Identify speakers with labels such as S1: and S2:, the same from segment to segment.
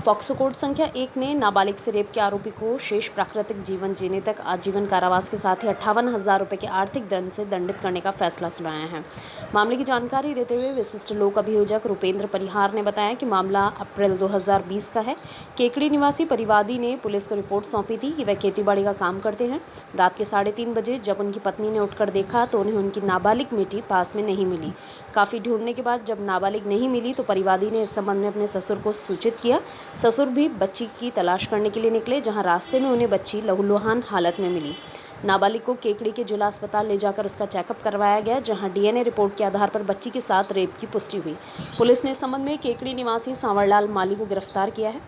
S1: POCSO code संख्या 1 ने नाबालिग से रेप के आरोपी को शेष प्राकृतिक जीवन जीने तक आजीवन कारावास के साथ ही 58,000 रुपये के आर्थिक दंड से दंडित करने का फैसला सुनाया है। मामले की जानकारी देते हुए विशिष्ट लोक अभियोजक रुपेंद्र परिहार ने बताया कि मामला अप्रैल 2020 का है। केकड़ी निवासी परिवादी ने पुलिस को रिपोर्ट सौंपी थी कि वह खेतीबाड़ी का काम करते हैं। रात के 3:30 बजे जब उनकी पत्नी ने उठकर देखा तो उन्हें उनकी नाबालिग बेटी पास में नहीं मिली। काफ़ी ढूंढने के बाद जब नाबालिग नहीं मिली तो परिवादी ने इस संबंध में अपने ससुर को सूचित किया। ससुर भी बच्ची की तलाश करने के लिए निकले, जहां रास्ते में उन्हें बच्ची लहूलुहान हालत में मिली। नाबालिग को केकड़ी के जिला अस्पताल ले जाकर उसका चेकअप करवाया गया, जहां डीएनए रिपोर्ट के आधार पर बच्ची के साथ रेप की पुष्टि हुई। पुलिस ने इस संबंध में केकड़ी निवासी सांवरलाल माली को गिरफ्तार किया है,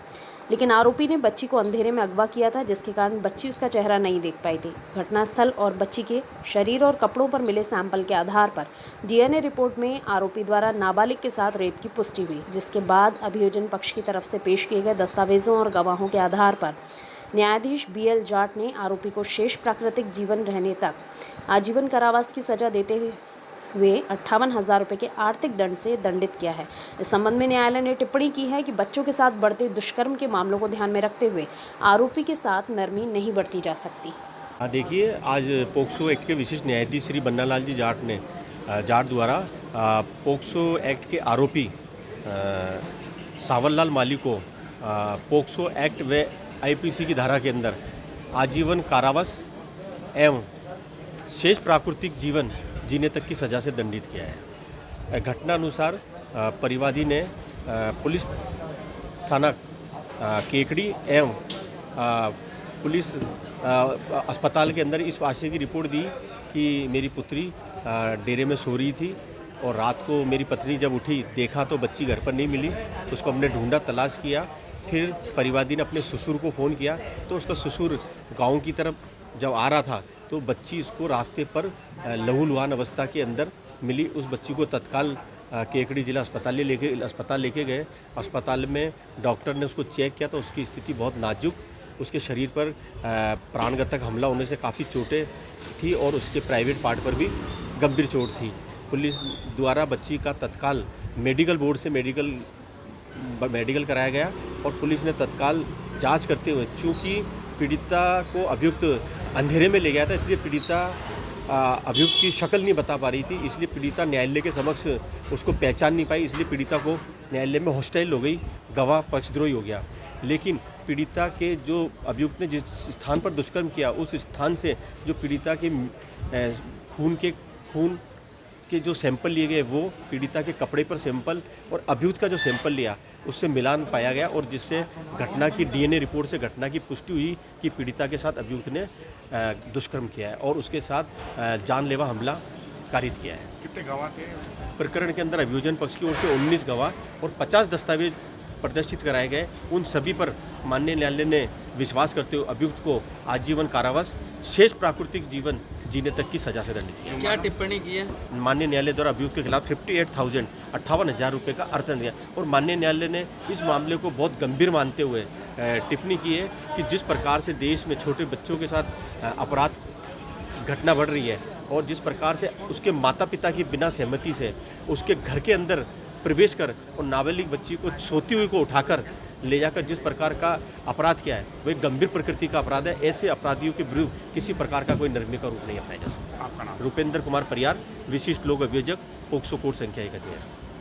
S1: लेकिन आरोपी ने बच्ची को अंधेरे में अगवा किया था, जिसके कारण बच्ची उसका चेहरा नहीं देख पाई थी। घटनास्थल और बच्ची के शरीर और कपड़ों पर मिले सैंपल के आधार पर डीएनए रिपोर्ट में आरोपी द्वारा नाबालिग के साथ रेप की पुष्टि हुई, जिसके बाद अभियोजन पक्ष की तरफ से पेश किए गए दस्तावेजों और गवाहों के आधार पर न्यायाधीश BL जाट ने आरोपी को शेष प्राकृतिक जीवन रहने तक आजीवन कारावास की सजा देते हुए 58,000 रुपये के आर्थिक दंड से दंडित किया है। इस संबंध में न्यायालय ने टिप्पणी की है कि बच्चों के साथ बढ़ते दुष्कर्म के मामलों को ध्यान में रखते हुए आरोपी के साथ नरमी नहीं बरती जा सकती।
S2: देखिए, आज पोक्सो एक्ट के विशिष्ट न्यायाधीश श्री बन्नालाल जी जाट द्वारा पोक्सो एक्ट के आरोपी सांवरलाल माली को पोक्सो एक्ट व IPC की धारा के अंदर आजीवन कारावास एवं शेष प्राकृतिक जीवन जीने तक की सज़ा से दंडित किया है। घटनानुसार परिवादी ने पुलिस थाना केकड़ी एवं पुलिस अस्पताल के अंदर इस आशय की रिपोर्ट दी कि मेरी पुत्री डेरे में सो रही थी और रात को मेरी पत्नी जब उठी देखा तो बच्ची घर पर नहीं मिली। उसको हमने ढूंढा, तलाश किया। फिर परिवादी ने अपने ससुर को फ़ोन किया तो उसका ससुर गांव की तरफ जब आ रहा था तो बच्ची इसको रास्ते पर लहूलुहान अवस्था के अंदर मिली। उस बच्ची को तत्काल केकड़ी जिला अस्पताल लेके गए। अस्पताल में डॉक्टर ने उसको चेक किया तो उसकी स्थिति बहुत नाजुक, उसके शरीर पर प्राणघातक हमला होने से काफ़ी चोटें थी और उसके प्राइवेट पार्ट पर भी गंभीर चोट थी। पुलिस द्वारा बच्ची का तत्काल मेडिकल बोर्ड से मेडिकल कराया गया और पुलिस ने तत्काल जांच करते हुए, चूँकि पीड़िता को अभियुक्त अंधेरे में ले गया था इसलिए पीड़िता अभियुक्त की शक्ल नहीं बता पा रही थी, इसलिए पीड़िता न्यायालय के समक्ष उसको पहचान नहीं पाई, इसलिए पीड़िता को न्यायालय में हॉस्टाइल हो गई, गवाह पक्षद्रोही हो गया। लेकिन पीड़िता के जो अभियुक्त ने जिस स्थान पर दुष्कर्म किया उस स्थान से जो पीड़िता के खून के जो सैंपल लिए गए वो पीड़िता के कपड़े पर सैंपल और अभियुक्त का जो सैंपल लिया उससे मिलान पाया गया और जिससे घटना की डीएनए रिपोर्ट से घटना की पुष्टि हुई कि पीड़िता के साथ अभियुक्त ने दुष्कर्म किया है और उसके साथ जानलेवा हमला कारित किया है।
S3: कितने गवाह थे
S2: प्रकरण के अंदर? अभियोजन पक्ष की ओर से 19 गवाह और 50 दस्तावेज प्रदर्शित कराए गए। उन सभी पर माननीय न्यायालय ने विश्वास करते हुए अभियुक्त को आजीवन कारावास शेष प्राकृतिक जीवन जीने तक की सजा से दंडित किया।
S4: क्या टिप्पणी की है?
S2: माननीय न्यायालय द्वारा अभियुक्त के खिलाफ 58,000 रुपये का अर्थदंड दिया और माननीय न्यायालय ने इस मामले को बहुत गंभीर मानते हुए टिप्पणी की है कि जिस प्रकार से देश में छोटे बच्चों के साथ अपराध घटना बढ़ रही है और जिस प्रकार से उसके माता पिता की बिना सहमति से उसके घर के अंदर प्रवेश कर और नाबालिग बच्ची को सोती हुई को उठाकर ले जाकर जिस प्रकार का अपराध किया है वो एक गंभीर प्रकृति का अपराध है। ऐसे अपराधियों के विरुद्ध किसी प्रकार का कोई नरमी का रूप नहीं अपनाया जा सकता।
S3: आपका नाम?
S2: रुपेंद्र कुमार परिहार, विशिष्ट लोक अभियोजक, पोक्सो कोड संख्या 1।